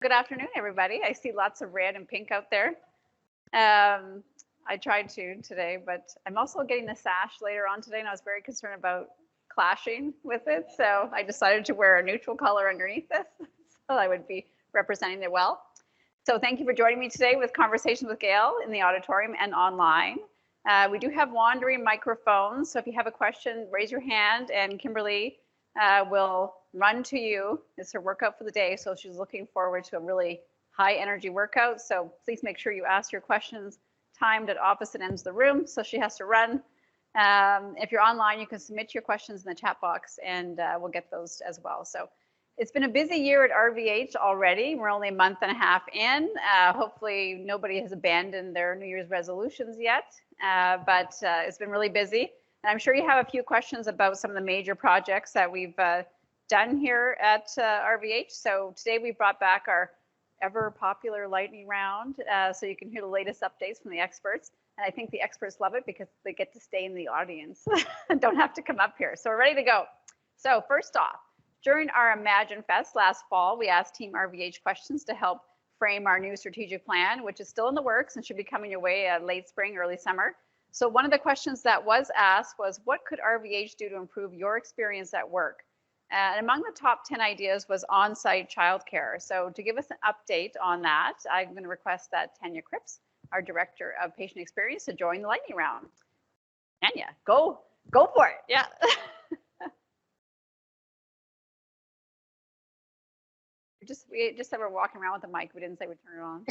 Good afternoon, everybody. I see lots of red and pink out there. I tried to today, but I'm also getting the sash later on today, and I was very concerned about clashing with it. So I decided to wear a neutral color underneath this, so I would be representing it well. So thank you for joining me today with Conversations with Gail in the auditorium and online. We do have wandering microphones, so if you have a question, raise your hand, and Kimberly will run to you. It's her workout for the day, so she's looking forward to a really high energy workout. So please make sure you ask your questions timed at opposite ends of the room, so she has to run. If you're online, you can submit your questions in the chat box, and we'll get those as well. So it's been a busy year at RVH already. We're only a month and a half in. Hopefully nobody has abandoned their New Year's resolutions yet, but it's been really busy. And I'm sure you have a few questions about some of the major projects that we've done here at RVH. So today we brought back our ever popular lightning round, so you can hear the latest updates from the experts. And I think the experts love it because they get to stay in the audience and don't have to come up here. So we're ready to go. So first off, during our Imagine Fest last fall, we asked Team RVH questions to help frame our new strategic plan, which is still in the works and should be coming your way late spring, early summer. So one of the questions that was asked was, what could RVH do to improve your experience at work? And among the top 10 ideas was on-site childcare. So to give us an update on that, I'm going to request that Tanya Cripps, our Director of Patient Experience, to join the lightning round. Tanya, go for it. Yeah. We just said we're walking around with the mic. We didn't say we'd turn it on.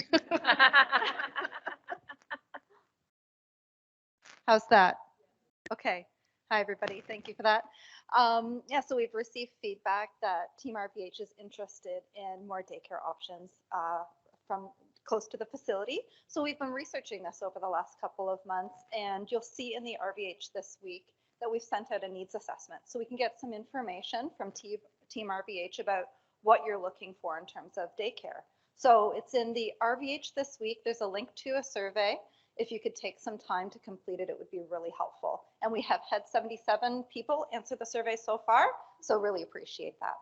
How's that? Okay. Hi, everybody. Thank you for that. Yeah, so we've received feedback that Team RVH is interested in more daycare options from close to the facility. So we've been researching this over the last couple of months, and you'll see in the RVH this week that we've sent out a needs assessment. So we can get some information from Team RVH about what you're looking for in terms of daycare. So it's in the RVH this week. There's a link to a survey. If you could take some time to complete it, it would be really helpful. And we have had 77 people answer the survey so far, so really appreciate that.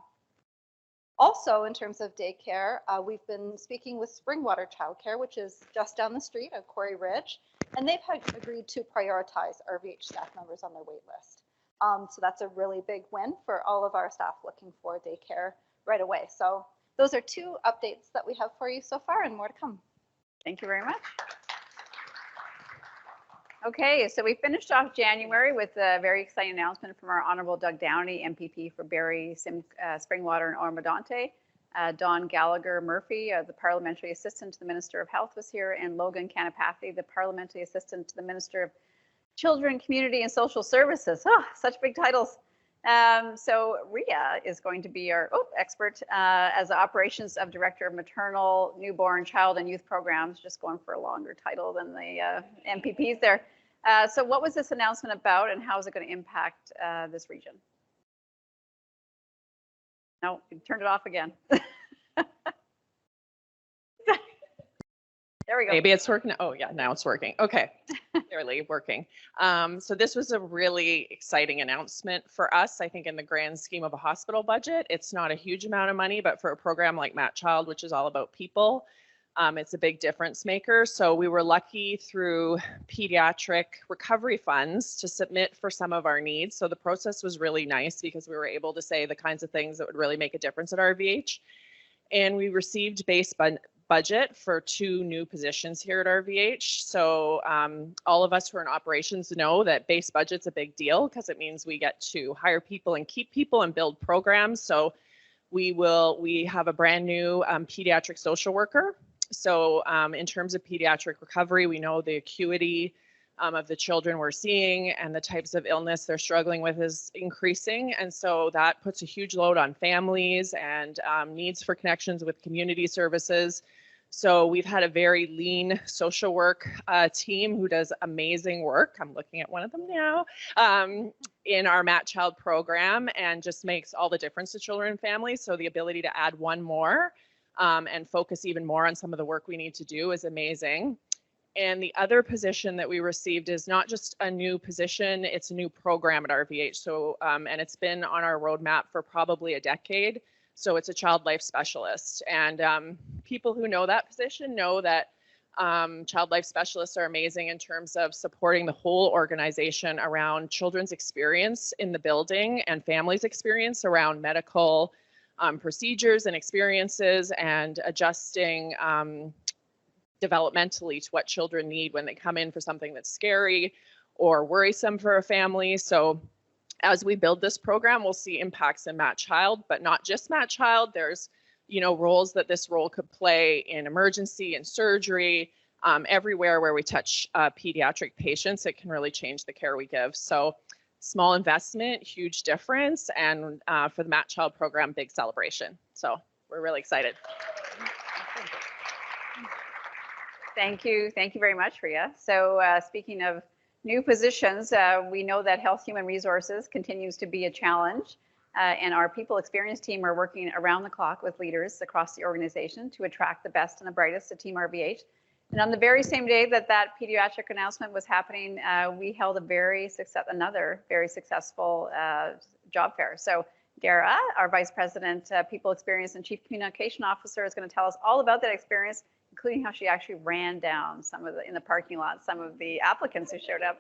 Also, in terms of daycare, we've been speaking with Springwater Childcare, which is just down the street at Quarry Ridge, and they've agreed to prioritize RVH staff members on their wait list. So that's a really big win for all of our staff looking for daycare right away. So those are two updates that we have for you so far, and more to come. Thank you very much. Okay, so we finished off January with a very exciting announcement from our Honorable Doug Downey, MPP for Barrie, Springwater, and Ormondonte. Don Gallagher Murphy, the Parliamentary Assistant to the Minister of Health, was here, and Logan Kanapathy, the Parliamentary Assistant to the Minister of Children, Community, and Social Services. Oh, such big titles. So Ria is going to be our expert as the Operations of Director of Maternal, Newborn, Child, and Youth Programs, just going for a longer title than the MPPs there. So what was this announcement about, and how is it going to impact this region? No, you turned it off again. There we go. Maybe it's working. Oh yeah, now it's working. Okay, barely working. So this was a really exciting announcement for us. I think in the grand scheme of a hospital budget, it's not a huge amount of money, but for a program like Mat Child, which is all about people, it's a big difference maker. So we were lucky through pediatric recovery funds to submit for some of our needs. So the process was really nice because we were able to say the kinds of things that would really make a difference at RVH. And we received base budget for 2 new positions here at RVH. So all of us who are in operations know that base budget's a big deal because it means we get to hire people and keep people and build programs. So we have a brand new pediatric social worker. So in terms of pediatric recovery, we know the acuity of the children we're seeing and the types of illness they're struggling with is increasing. And so that puts a huge load on families and needs for connections with community services. So we've had a very lean social work team who does amazing work. I'm looking at one of them now in our Mat Child program, and just makes all the difference to children and families. So the ability to add one more and focus even more on some of the work we need to do is amazing. And the other position that we received is not just a new position, it's a new program at RVH. So, and it's been on our roadmap for probably a decade. So it's a child life specialist. And people who know that position know that child life specialists are amazing in terms of supporting the whole organization around children's experience in the building and families' experience around medical procedures and experiences, and adjusting developmentally to what children need when they come in for something that's scary or worrisome for a family. So as we build this program, we'll see impacts in Matt Child, but not just Matt Child. There's, roles that this role could play in emergency and surgery, everywhere where we touch pediatric patients. It can really change the care we give. So small investment, huge difference. And for the Matt Child program, big celebration. So we're really excited. Thank you. Thank you very much, Rhea. So speaking of new positions, we know that Health Human Resources continues to be a challenge, and our people experience team are working around the clock with leaders across the organization to attract the best and the brightest to Team RVH. And on the very same day that pediatric announcement was happening, we held another very successful job fair. So Dara, our Vice President, People Experience and Chief Communication Officer, is going to tell us all about that experience, including how she actually ran down in the parking lot, some of the applicants who showed up.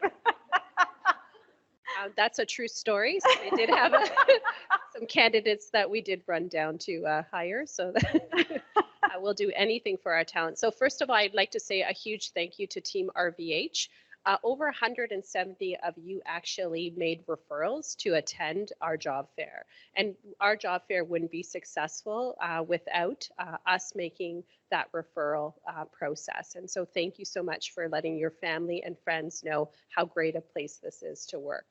That's a true story. So we did have some candidates that we did run down to hire. So we'll do anything for our talent. So first of all, I'd like to say a huge thank you to Team RVH. Over 170 of you actually made referrals to attend our job fair. And our job fair wouldn't be successful without us making that referral process. And so thank you so much for letting your family and friends know how great a place this is to work.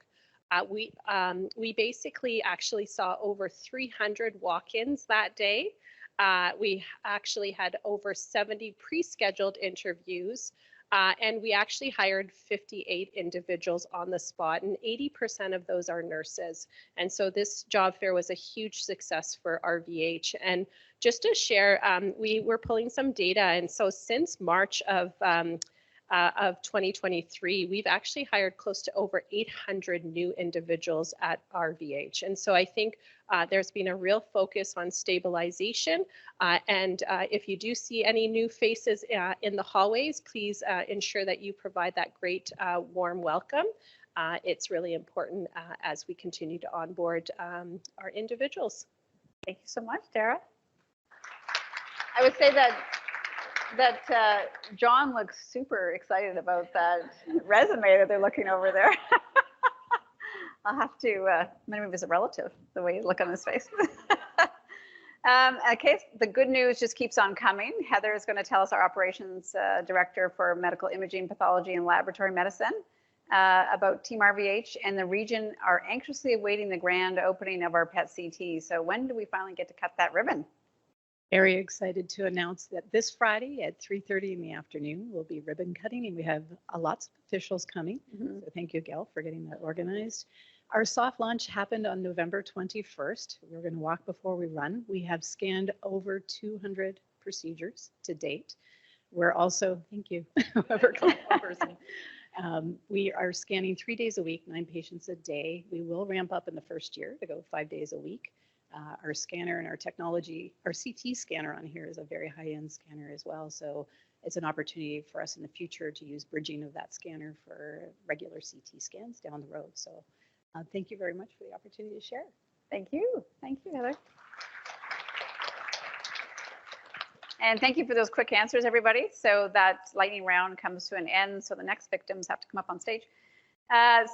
We basically actually saw over 300 walk-ins that day. We actually had over 70 pre-scheduled interviews. And we actually hired 58 individuals on the spot, and 80% of those are nurses. And so this job fair was a huge success for RVH. And just to share, we were pulling some data. And so since March of 2023, we've actually hired close to over 800 new individuals at RVH. And so I think there's been a real focus on stabilization. And if you do see any new faces in the hallways, please ensure that you provide that great warm welcome. It's really important as we continue to onboard our individuals. Thank you so much, Dara. I would say that John looks super excited about that resume that they're looking over there. I'll have to, maybe he's a relative, the way you look on his face. Okay, the good news just keeps on coming. Heather is going to tell us, our operations director for medical imaging, pathology, and laboratory medicine, about Team RVH, and the region are anxiously awaiting the grand opening of our PET CT. So when do we finally get to cut that ribbon? Very excited to announce that this Friday at 3:30 in the afternoon will be ribbon cutting, and we have lots of officials coming. Mm-hmm. So thank you, Gail, for getting that organized. Our soft launch happened on November 21st. We're going to walk before we run. We have scanned over 200 procedures to date. We're also, thank you, whoever called one person. We are scanning 3 days a week, 9 patients a day. We will ramp up in the first year to go 5 days a week. Our scanner and our technology, our CT scanner on here is a very high-end scanner as well. So it's an opportunity for us in the future to use bridging of that scanner for regular CT scans down the road. So thank you very much for the opportunity to share. Thank you. Thank you, Heather. And thank you for those quick answers, everybody. So that lightning round comes to an end. So the next victims have to come up on stage.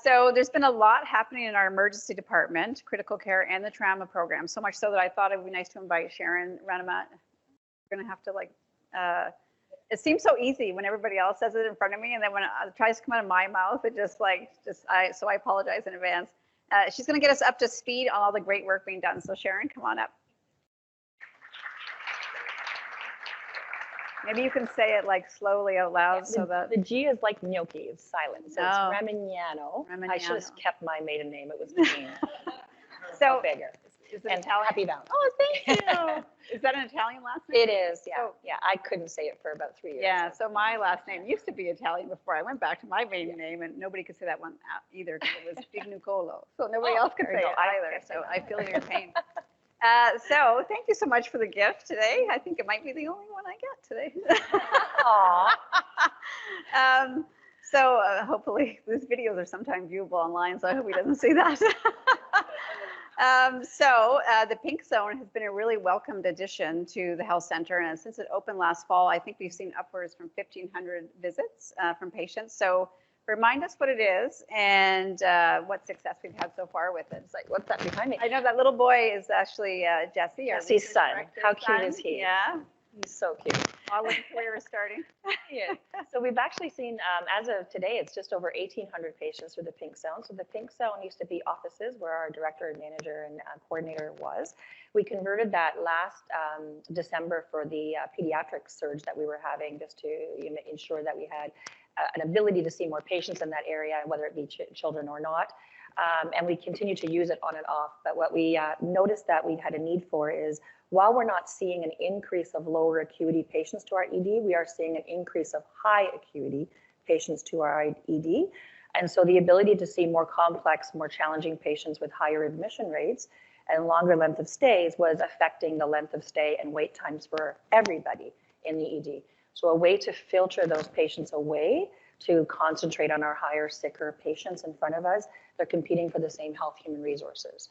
So there's been a lot happening in our emergency department, critical care, and the trauma program. So much so that I thought it would be nice to invite Sharon Ranamat. We're going to have to it seems so easy when everybody else says it in front of me, and then when it tries to come out of my mouth, it so I apologize in advance. She's going to get us up to speed on all the great work being done. So Sharon, come on up. Maybe you can say it like slowly out loud, Yeah, so that the G is like gnocchi, it's silent. So Oh. it's Ramignano. I should have Ramignano. kept my maiden name. It was Nadine. So bigger. is it And Italian? happy Valentine's. Oh, thank you. Is that an Italian last name? It is, yeah. So- Yeah, I couldn't say it for about 3 years. Yeah, so my last name used to be Italian before I went back to my maiden name, and nobody could say that one either because it was Big Nicolo. So nobody Oh, else could there say you it go. I either. can't say So that. I feel your pain. So thank you so much for the gift today. I think it might be the only one I get today. Aw. Hopefully these videos are sometime viewable online, so I hope he doesn't see that. The Pink Zone has been a really welcomed addition to the health center, and since it opened last fall, I think we've seen upwards from 1,500 visits from patients. So remind us what it is and what success we've had so far with it. It's like, what's that behind me? I know that little boy is actually Jesse, our Jesse's research son. director's How cute son. is he? Yeah, He's so cute. modeling career is starting. Yeah. So we've actually seen, as of today, it's just over 1,800 patients through the Pink Zone. So the Pink Zone used to be offices where our director and manager and coordinator was. We converted that last December for the pediatric surge that we were having, just to ensure that we had an ability to see more patients in that area, whether it be children or not. And we continue to use it on and off. But what we noticed that we had a need for is, while we're not seeing an increase of lower acuity patients to our ED, we are seeing an increase of high acuity patients to our ED. And so the ability to see more complex, more challenging patients with higher admission rates and longer length of stays was affecting the length of stay and wait times for everybody in the ED. So a way to filter those patients away, to concentrate on our higher, sicker patients in front of us. They're competing for the same health human resources.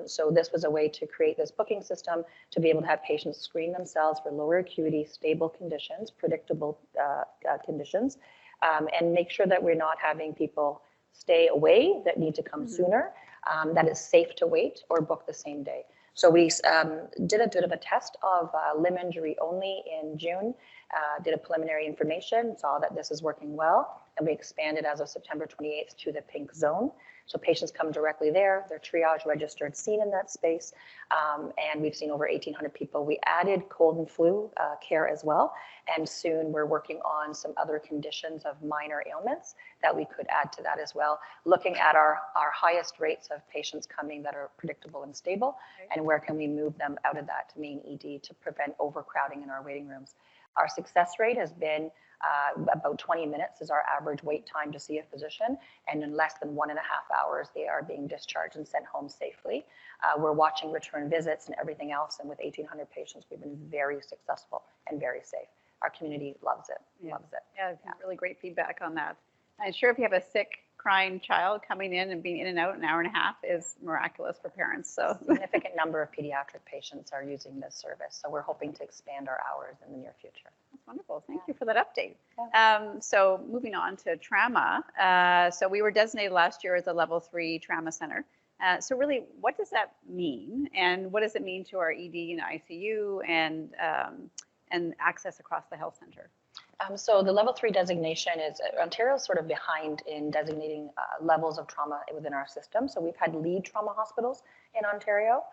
So this was a way to create this booking system to be able to have patients screen themselves for lower acuity, stable conditions, predictable conditions, and make sure that we're not having people stay away that need to come sooner, that is safe to wait or book the same day. So we did a bit of a test of limb injury only in June, did a preliminary information, saw that this is working well, and we expanded as of September 28th to the Pink Zone. So patients come directly there, they're triage registered, seen in that space, and we've seen over 1,800 people. We added cold and flu care as well, and soon we're working on some other conditions of minor ailments that we could add to that as well, looking at our highest rates of patients coming that are predictable and stable, and where can we move them out of that main ED to prevent overcrowding in our waiting rooms. Our success rate has been about 20 minutes is our average wait time to see a physician, and in less than 1.5 hours, they are being discharged and sent home safely. We're watching return visits and everything else, and with 1,800 patients, we've been very successful and very safe. Our community loves it, loves it. Yeah, really great feedback on that. I'm sure if you have a sick, crying child coming in and being in and out an hour and a half is miraculous for parents. So significant number of pediatric patients are using this service. So we're hoping to expand our hours in the near future. That's wonderful. Thank you for that update. So moving on to trauma. So we were designated last year as a level 3 trauma center. So really, what does that mean? And what does it mean to our ED and ICU and access across the health center? So the level 3 designation is, Ontario's sort of behind in designating levels of trauma within our system. So we've had lead trauma hospitals in Ontario,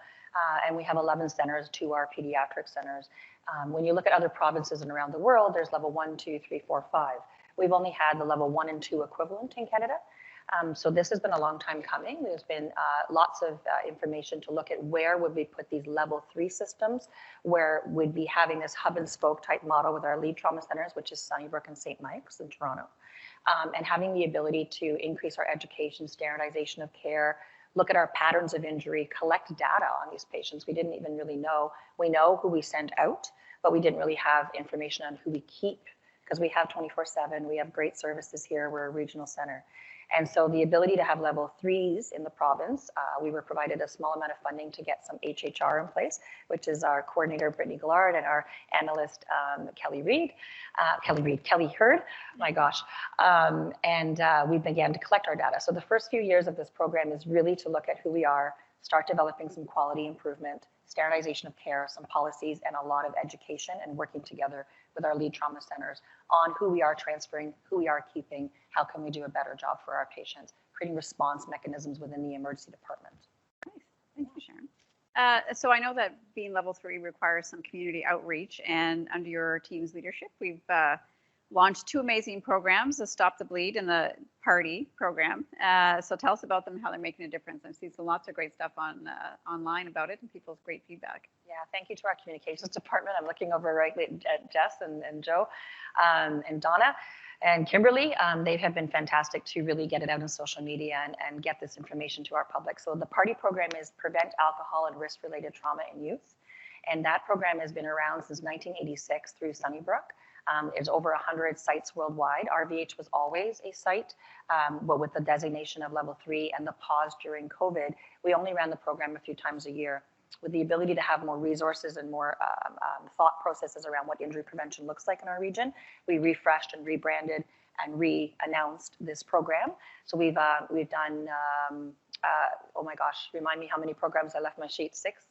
and we have 11 centers, 2 are pediatric centers. When you look at other provinces and around the world, there's level 1, 2, 3, 4, 5. We've only had the level 1 and 2 equivalent in Canada. So this has been a long time coming. There's been lots of information to look at where would we put these level 3 systems, where we'd be having this hub and spoke type model with our lead trauma centers, which is Sunnybrook and St. Mike's in Toronto, and having the ability to increase our education, standardization of care, look at our patterns of injury, collect data on these patients. We didn't even really know. We know who we send out, but we didn't really have information on who we keep, because we have 24/7. We have great services here. We're a regional center. And so the ability to have level 3s in the province, we were provided a small amount of funding to get some HHR in place, which is our coordinator, Brittany Gillard, and our analyst, Kelly Hurd, my gosh. We began to collect our data. So the first few years of this program is really to look at who we are, start developing some quality improvement, standardization of care, some policies, and a lot of education, and working together with our lead trauma centers on who we are transferring, who we are keeping, how can we do a better job for our patients, creating response mechanisms within the emergency department. Nice. Thank you, Sharon. So I know that being level 3 requires some community outreach, and under your team's leadership, we've launched 2 amazing programs, the Stop the Bleed and the Party program. So tell us about them, how they're making a difference. I've seen lots of great stuff on online about it and people's great feedback. Yeah, thank you to our communications department. I'm looking over right at Jess and Joe and Donna and Kimberly. They have been fantastic to really get it out on social media and get this information to our public. So the Party program is Prevent Alcohol and Risk-Related Trauma in Youth. And that program has been around since 1986 through Sunnybrook. There's over 100 sites worldwide. RVH was always a site, but with the designation of level 3 and the pause during COVID, we only ran the program a few times a year. With the ability to have more resources and more thought processes around what injury prevention looks like in our region, we refreshed and rebranded and re-announced this program. So we've done, oh my gosh, remind me how many programs I left my sheet, 6?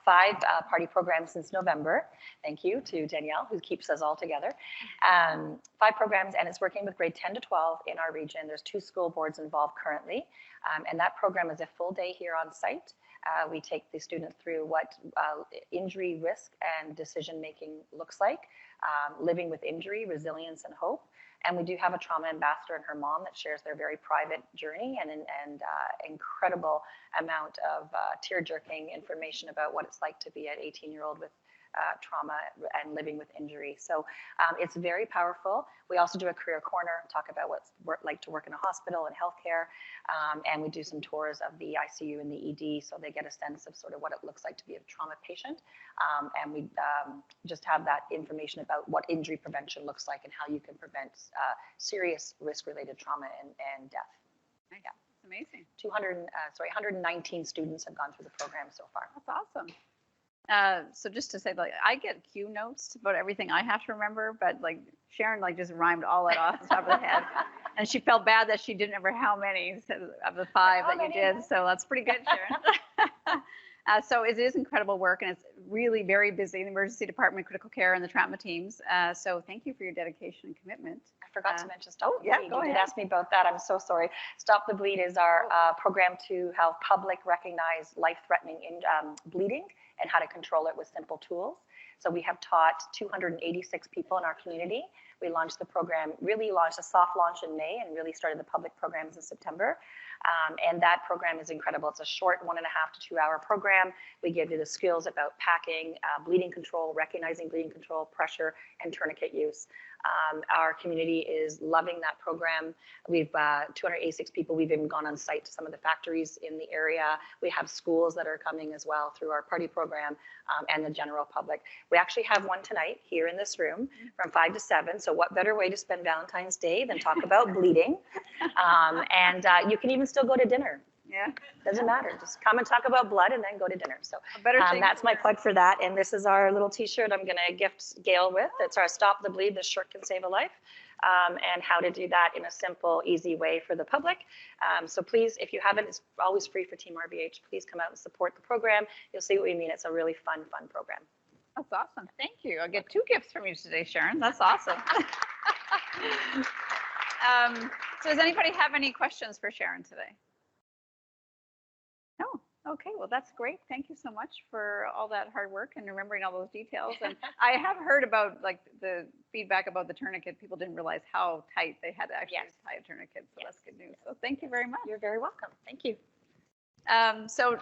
Five party programs since November. Thank you to Danielle, who keeps us all together. 5 programs, and it's working with grade 10 to 12 in our region. There's 2 school boards involved currently, and that program is a full day here on site. We take the students through what injury risk and decision-making looks like, living with injury, resilience, and hope. And we do have a trauma ambassador and her mom that shares their very private journey and incredible amount of tear-jerking information about what it's like to be an 18-year-old with trauma and living with injury. So it's very powerful. We also do a career corner, talk about what's like to work in a hospital and healthcare, and we do some tours of the ICU and the ED so they get a sense of sort of what it looks like to be a trauma patient. And we just have that information about what injury prevention looks like and how you can prevent serious risk-related trauma and death. Yeah, it's amazing. 119 students have gone through the program so far. That's awesome. So just to say, like, I get cue notes about everything I have to remember, but like Sharon, like just rhymed all that off the top of the head, and she felt bad that she didn't remember how many of the 5 that you did. So that's pretty good, Sharon. So it is incredible work, and it's really very busy in the emergency department, critical care, and the trauma teams. So thank you for your dedication and commitment. I forgot to mention Stop the Bleed. Yeah, go You did ahead. ask me about that. I'm so sorry. Stop the Bleed is our program to help public recognize life-threatening bleeding and how to control it with simple tools. So we have taught 286 people in our community. We launched the program, really launched a soft launch in May and really started the public programs in September. And that program is incredible. It's a short 1.5 to 2 hour program. We give you the skills about packing, bleeding control, recognizing bleeding control, pressure, and tourniquet use. Our community is loving that program. We've 286 people. We've even gone on site to some of the factories in the area. We have schools that are coming as well through our party program and the general public. We actually have one tonight here in this room from 5 to 7. So what better way to spend Valentine's Day than talk about bleeding? And you can even still go to dinner. Yeah. Doesn't matter. Just come and talk about blood and then go to dinner. So that's my dinner. plug for that. And this is our little t-shirt I'm going to gift Gail with. It's our Stop the Bleed, This Shirt Can Save a Life. And how to do that in a simple, easy way for the public. So please, if you haven't, it's always free for Team RVH. Please come out and support the program. You'll see what we mean. It's a really fun program. That's awesome. Thank you. I'll get 2 gifts from you today, Sharon. That's awesome. So does anybody have any questions for Sharon today? No. Okay, well, that's great. Thank you so much for all that hard work and remembering all those details. And I have heard about like the feedback about the tourniquet. People didn't realize how tight they had to actually tie a tourniquet. So that's good news. So thank you very much. You're very welcome. Thank you. So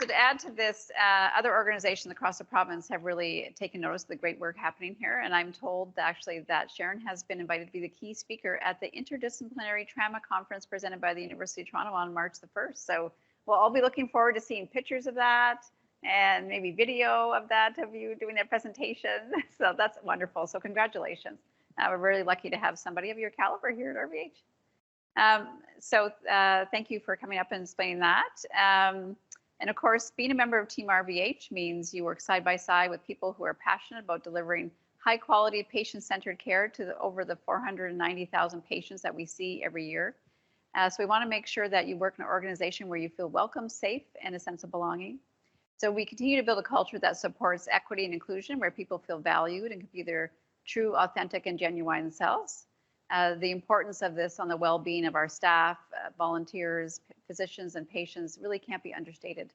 to add to this, other organizations across the province have really taken notice of the great work happening here. And I'm told actually that Sharon has been invited to be the key speaker at the Interdisciplinary Trauma Conference presented by the University of Toronto on March the 1st. So we'll all be looking forward to seeing pictures of that and maybe video of that, of you doing that presentation. So that's wonderful. So congratulations. We're really lucky to have somebody of your caliber here at RVH. Thank you for coming up and explaining that. And of course, being a member of Team RVH means you work side by side with people who are passionate about delivering high quality patient-centered care to over the 490,000 patients that we see every year. So we want to make sure that you work in an organization where you feel welcome, safe, and a sense of belonging. So we continue to build a culture that supports equity and inclusion, where people feel valued and can be their true, authentic, and genuine selves. The importance of this on the well-being of our staff, volunteers, physicians, and patients really can't be understated.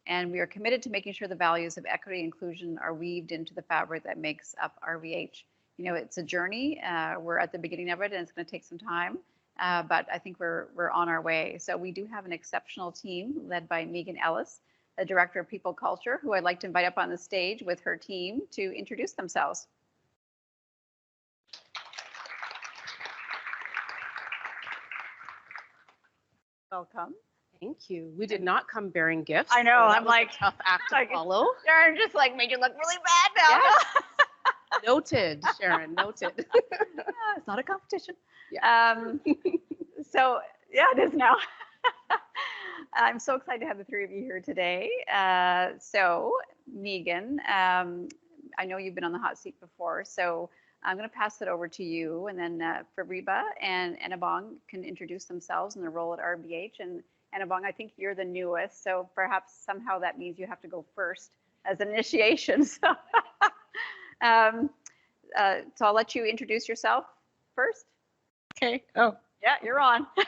And we are committed to making sure the values of equity and inclusion are weaved into the fabric that makes up RVH. You know, it's a journey. We're at the beginning of it, and it's going to take some time. But I think we're on our way. So we do have an exceptional team led by Megan Ellis, the Director of People Culture, who I'd like to invite up on the stage with her team to introduce themselves. Welcome. Thank you. We did not come bearing gifts. I know, so that I'm was a like- tough act to like- follow. Sharon just like made you look really bad now. Yes. Noted, Sharon, noted. It's not a competition. Yeah. So yeah, it is now. I'm so excited to have the three of you here today. So Megan, I know you've been on the hot seat before, so I'm going to pass it over to you, and then Fariba and Enabong can introduce themselves and their role at RBH. And Enabong, I think you're the newest, so perhaps somehow that means you have to go first as an initiation. So, so I'll let you introduce yourself first. Okay. Oh, Yeah, you're on. it's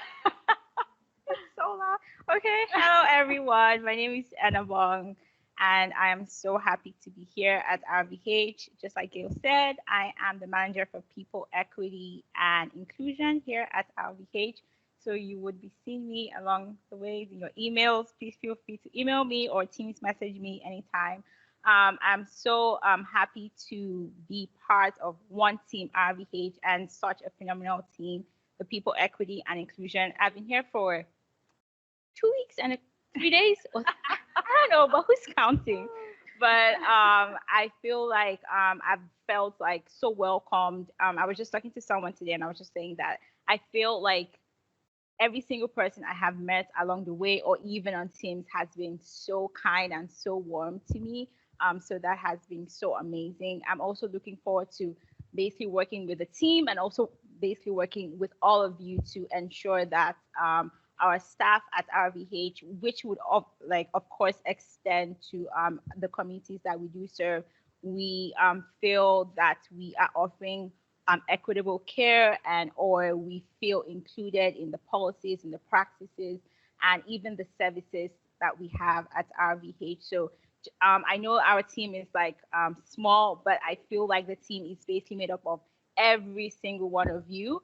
so loud. Okay. Hello, everyone. My name is Anna Bong, and I am so happy to be here at RVH. Just like Gail said, I am the manager for People, Equity, and Inclusion here at RVH. So you would be seeing me along the way in your emails. Please feel free to email me or Teams message me anytime. I'm so happy to be part of one team, RVH, and such a phenomenal team, the People, Equity, and Inclusion. I've been here for 2 weeks and 3 days. I don't know, but who's counting? But I feel like I've felt like so welcomed. I was just talking to someone today, and I was just saying that I feel like every single person I have met along the way, or even on Teams, has been so kind and so warm to me. So that has been so amazing. I'm also looking forward to basically working with the team and also basically working with all of you to ensure that our staff at RVH, which would of course extend to the communities that we do serve, we feel that we are offering equitable care, and or we feel included in the policies and the practices and even the services that we have at RVH. So I know our team is like small, but I feel like the team is basically made up of every single one of you.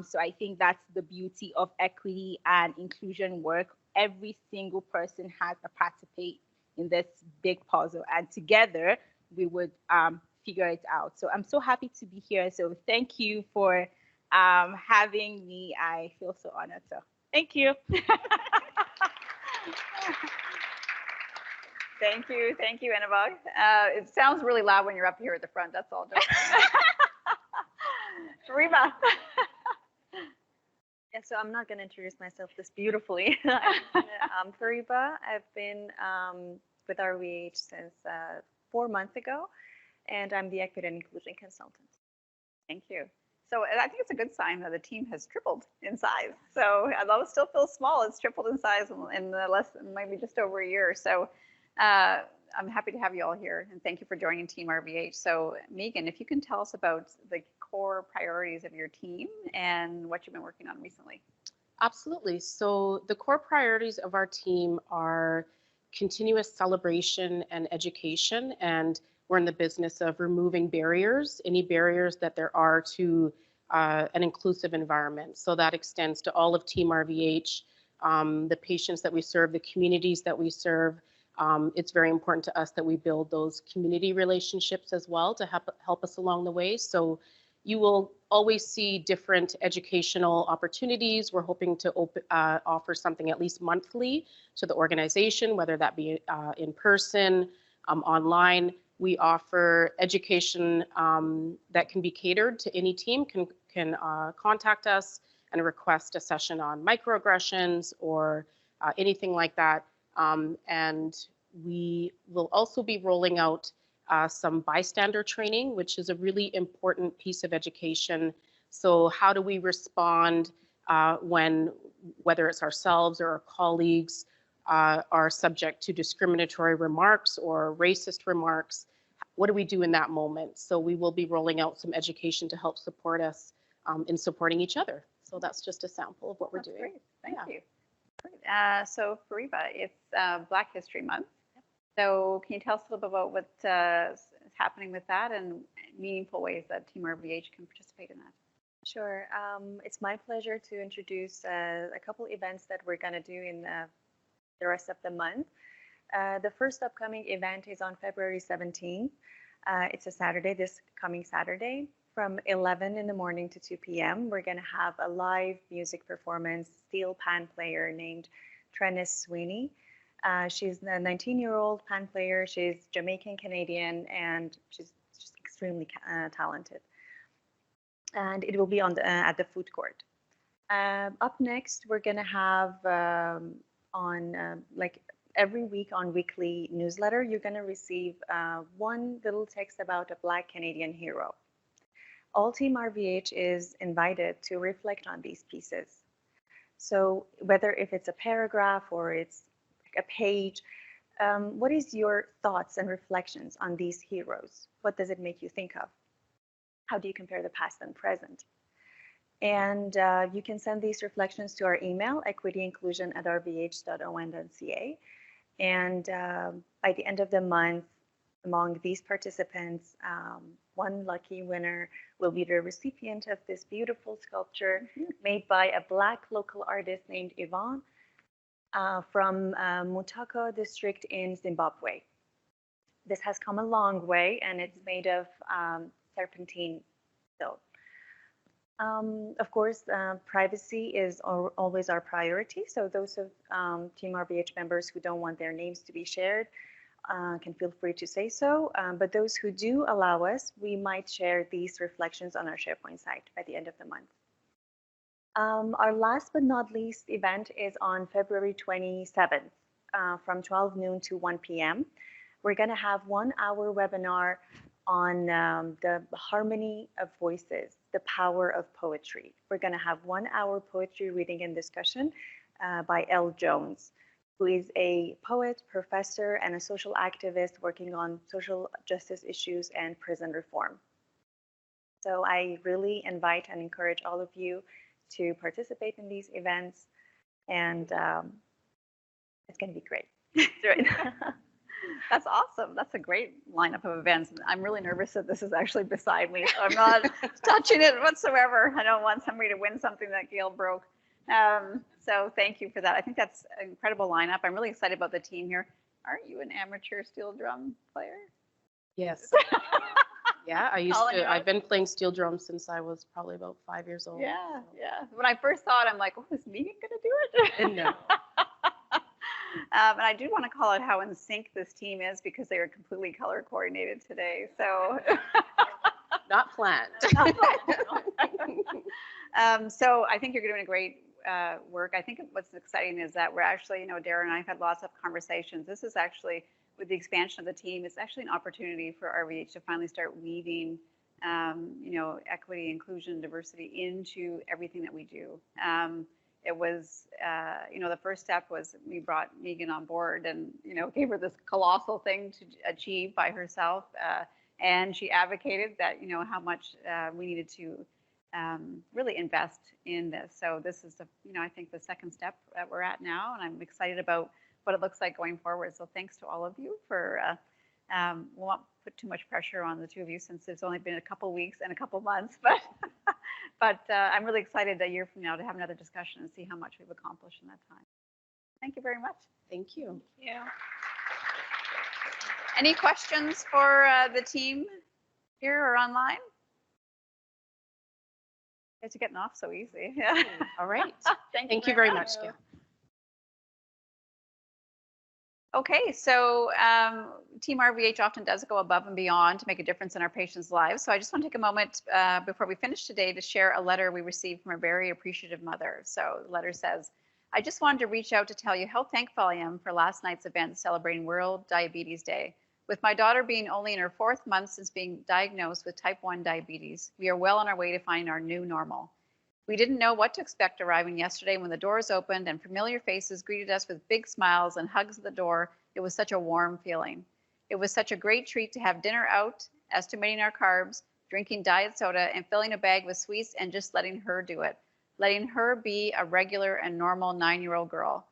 So I think that's the beauty of equity and inclusion work. Every single person has a part to play in this big puzzle, and together we would figure it out. So I'm so happy to be here. So thank you for having me. I feel so honored. So thank you. Thank you, Enabong. It sounds really loud when you're up here at the front. That's all. Fariba. Yeah, so I'm not going to introduce myself this beautifully. I'm Fariba. I've been with RVH since 4 months ago, and I'm the Equity and Inclusion Consultant. Thank you. So I think it's a good sign that the team has tripled in size. So although it still feels small, it's tripled in size in less than maybe just over a year. So I'm happy to have you all here, and thank you for joining Team RVH. So Megan, if you can tell us about the core priorities of your team and what you've been working on recently. Absolutely. So the core priorities of our team are continuous celebration and education, and we're in the business of removing barriers, any barriers that there are to an inclusive environment. So that extends to all of Team RVH, the patients that we serve, the communities that we serve. It's very important to us that we build those community relationships as well to help us along the way. So you will always see different educational opportunities. We're hoping to offer something at least monthly to the organization, whether that be in person, online. We offer education that can be catered to any team, can contact us and request a session on microaggressions or anything like that. And we will also be rolling out some bystander training, which is a really important piece of education. So how do we respond when, whether it's ourselves or our colleagues are subject to discriminatory remarks or racist remarks? What do we do in that moment? So we will be rolling out some education to help support us in supporting each other. So that's just a sample of what we're doing. Great. Thank you. Great. So Fariba, it's Black History Month, So can you tell us a little bit about what is happening with that and meaningful ways that Team RVH can participate in that? Sure. It's my pleasure to introduce a couple events that we're going to do in the rest of the month. The first upcoming event is on February 17th. It's a Saturday, this coming Saturday, from 11 in the morning to 2 p.m. We're going to have a live music performance, steel pan player named Trennis Sweeney. She's a 19-year-old pan player. She's Jamaican Canadian, and she's just extremely talented. And it will be on at the food court. Up next, we're going to have like every week on weekly newsletter, you're going to receive one little text about a Black Canadian hero. All Team RVH is invited to reflect on these pieces. So whether if it's a paragraph or it's a page, what is your thoughts and reflections on these heroes? What does it make you think of? How do you compare the past and present? And you can send these reflections to our email, equityinclusion@rvh.on.ca. And by the end of the month, among these participants, one lucky winner will be the recipient of this beautiful sculpture made by a Black local artist named Yvonne from Mutaka district in Zimbabwe. This has come a long way, and it's made of serpentine silk. Of course, privacy is always our priority. So those of Team RVH members who don't want their names to be shared can feel free to say so. But those who do allow us, we might share these reflections on our SharePoint site by the end of the month. Our last but not least event is on February 27th from 12 noon to 1 p.m. We're going to have 1 hour webinar on the harmony of voices, the power of poetry. We're going to have 1 hour poetry reading and discussion by Elle Jones, who is a poet, professor, and a social activist working on social justice issues and prison reform. So I really invite and encourage all of you to participate in these events, and it's going to be great. That's awesome. That's a great lineup of events. I'm really nervous that this is actually beside me, so I'm not touching it whatsoever. I don't want somebody to win something that Gail broke. So thank you for that. I think that's an incredible lineup. I'm really excited about the team here. Aren't you an amateur steel drum player? Yes. Yeah, I've been playing steel drums since I was probably about 5 years old. Yeah, yeah. When I first saw it, I'm like, oh, is Megan going to do it? No. And I do want to call out how in sync this team is because they are completely color coordinated today. So Not planned. So I think you're doing a great work. I think what's exciting is that we're actually, Dara and I have had lots of conversations. This is actually, with the expansion of the team, it's actually an opportunity for RVH to finally start weaving, equity, inclusion, diversity into everything that we do. It was, the first step was we brought Megan on board and, gave her this colossal thing to achieve by herself. And she advocated that, how much we needed to really invest in this. So this is, I think the second step that we're at now, and I'm excited about what it looks like going forward. So thanks to all of you for, we won't put too much pressure on the two of you since it's only been a couple weeks and a couple months, but I'm really excited a year from now to have another discussion and see how much we've accomplished in that time. Thank you very much. Thank you. Yeah. Any questions for the team here or online? You guys are getting off so easy. Yeah. All right. Thank you very much, Gail. Okay, so Team RVH often does go above and beyond to make a difference in our patients' lives. So I just want to take a moment before we finish today to share a letter we received from a very appreciative mother. So the letter says, I just wanted to reach out to tell you how thankful I am for last night's event celebrating World Diabetes Day. With my daughter being only in her 4th month since being diagnosed with type 1 diabetes, we are well on our way to finding our new normal. We didn't know what to expect arriving yesterday when the doors opened and familiar faces greeted us with big smiles and hugs at the door. It was such a warm feeling. It was such a great treat to have dinner out, estimating our carbs, drinking diet soda, and filling a bag with sweets and just letting her do it, letting her be a regular and normal 9-year-old girl.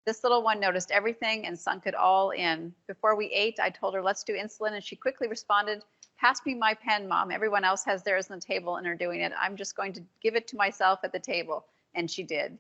This little one noticed everything and sunk it all in. Before we ate, I told her, let's do insulin, and she quickly responded, pass me my pen, Mom. Everyone else has theirs on the table and are doing it. I'm just going to give it to myself at the table. And she did.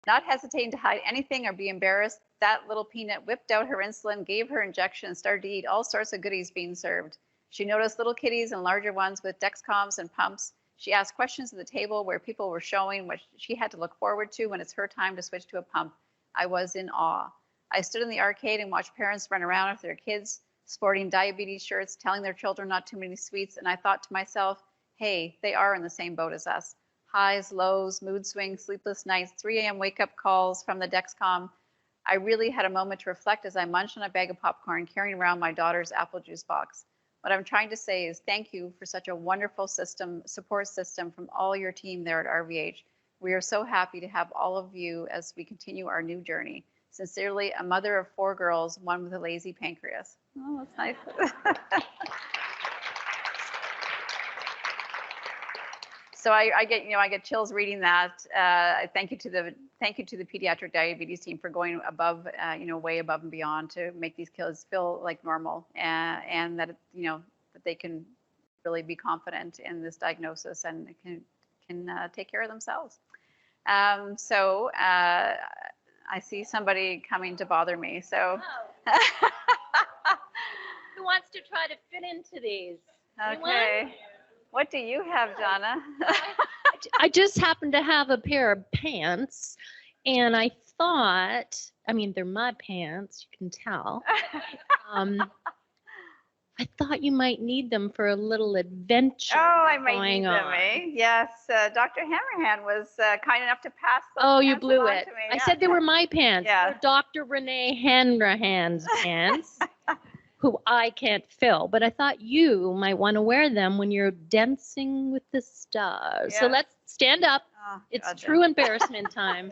Not hesitating to hide anything or be embarrassed, that little peanut whipped out her insulin, gave her injection, and started to eat all sorts of goodies being served. She noticed little kitties and larger ones with Dexcoms and pumps. She asked questions at the table where people were showing what she had to look forward to when it's her time to switch to a pump. I was in awe. I stood in the arcade and watched parents run around with their kids, sporting diabetes shirts, telling their children not too many sweets, and I thought to myself, hey, they are in the same boat as us. Highs, lows, mood swings, sleepless nights, 3 a.m. wake-up calls from the Dexcom. I really had a moment to reflect as I munched on a bag of popcorn, carrying around my daughter's apple juice box. What I'm trying to say is thank you for such a wonderful support system from all your team there at RVH. We are so happy to have all of you as we continue our new journey. Sincerely, a mother of 4 girls, one with a lazy pancreas. Oh, that's nice. So I get chills reading that. Thank you to the pediatric diabetes team for going above, way above and beyond to make these kids feel like normal, and that that they can really be confident in this diagnosis and can take care of themselves. So I see somebody coming to bother me. So Who wants to try to fit into these? okay. What do you have, Donna? I just happen to have a pair of pants, and I thought, I mean, they're my pants, you can tell. I thought you might need them for a little adventure. Oh, I might going need them, on. eh? Yes, Dr. Hammerhand was kind enough to pass those Oh, you pants blew along it. to me. I Yeah. said they were my pants. Yeah. They're Dr. Renee Hanrahan's pants, who I can't fill. But I thought you might want to wear them when you're dancing with the stars. So Yeah. let's stand up. Oh, It's gotcha. true embarrassment time.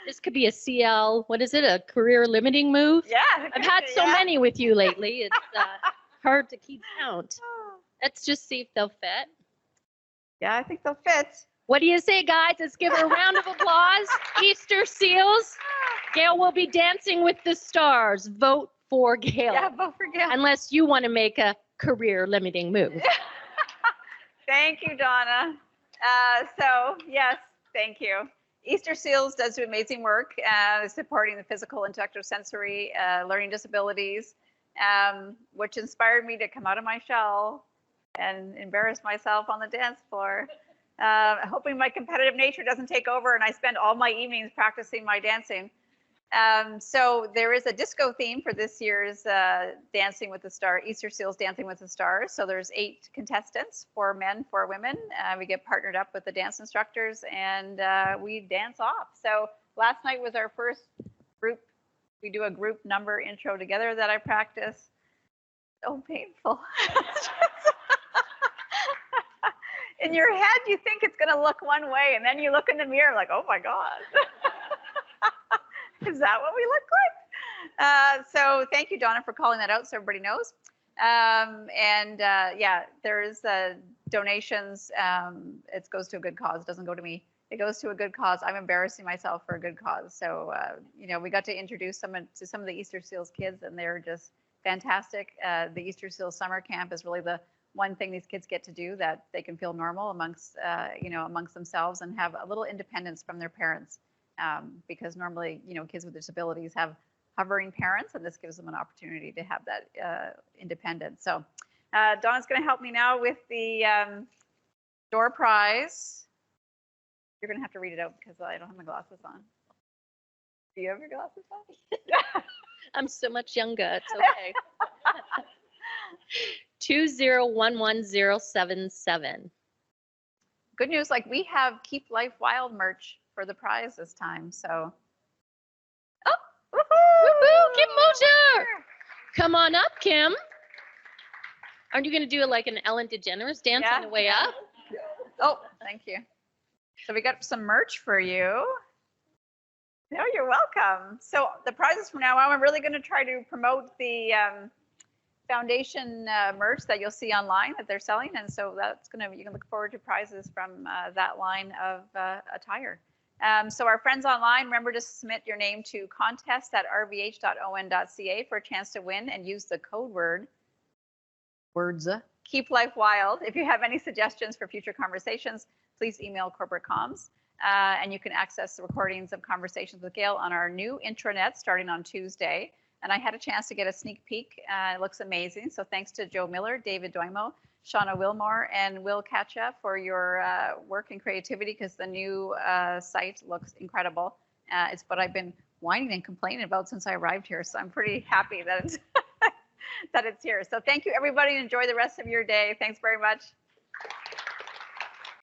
This could be a CL, what is it, a career limiting move? Yeah. I've had so yeah. many with you lately. It's hard to keep count. Let's just see if they'll fit. Yeah, I think they'll fit. What do you say, guys? Let's give her a round of applause. Easter seals. Gail will be dancing with the stars. Vote for Gail. Yeah, vote for Gail. Unless you want to make a career limiting move. Thank you, Donna. So yes, thank you. Easter Seals does do amazing work supporting the physical, intellectual, sensory learning disabilities, which inspired me to come out of my shell and embarrass myself on the dance floor. Hoping my competitive nature doesn't take over and I spend all my evenings practicing my dancing. So there is a disco theme for this year's Dancing with the Stars, Easter Seals Dancing with the Stars. So there's 8 contestants, 4 men, 4 women. We get partnered up with the dance instructors and we dance off. So last night was our first group. We do a group number intro together that I practice. So painful. In your head, you think it's going to look one way, and then you look in the mirror like, oh my God. Is that what we look like? So thank you, Donna, for calling that out so everybody knows. Yeah, there is donations. It goes to a good cause. It doesn't go to me. It goes to a good cause. I'm embarrassing myself for a good cause. So, we got to introduce some of the Easter Seals kids, and they're just fantastic. The Easter Seals summer camp is really the one thing these kids get to do that they can feel normal amongst themselves and have a little independence from their parents. Because normally, kids with disabilities have hovering parents, and this gives them an opportunity to have that independence. So Donna's going to help me now with the door prize. You're going to have to read it out because I don't have my glasses on. Do you have your glasses on? I'm so much younger. It's okay. 2011077. Good news, like we have Keep Life Wild merch for the prize this time. So, Woohoo! Kim Mosher! Come on up, Kim. Aren't you going to do like an Ellen DeGeneres dance on the way up? Oh, thank you. So we got some merch for you. No, you're welcome. So the prizes from now on, we're really going to try to promote the foundation merch that you'll see online that they're selling, and so you can look forward to prizes from that line of attire. So our friends online, remember to submit your name to contest@rvh.on.ca for a chance to win and use the code word Words. Keep Life Wild. If you have any suggestions for future conversations, please email corporate comms. And you can access the recordings of conversations with Gail on our new intranet starting on Tuesday. And I had a chance to get a sneak peek. It looks amazing. So thanks to Joe Miller, David Doimo, Shauna Wilmore, and Will Katcha for your work and creativity, because the new site looks incredible. It's what I've been whining and complaining about since I arrived here. So I'm pretty happy that it's, that it's here. So thank you, everybody. Enjoy the rest of your day. Thanks very much.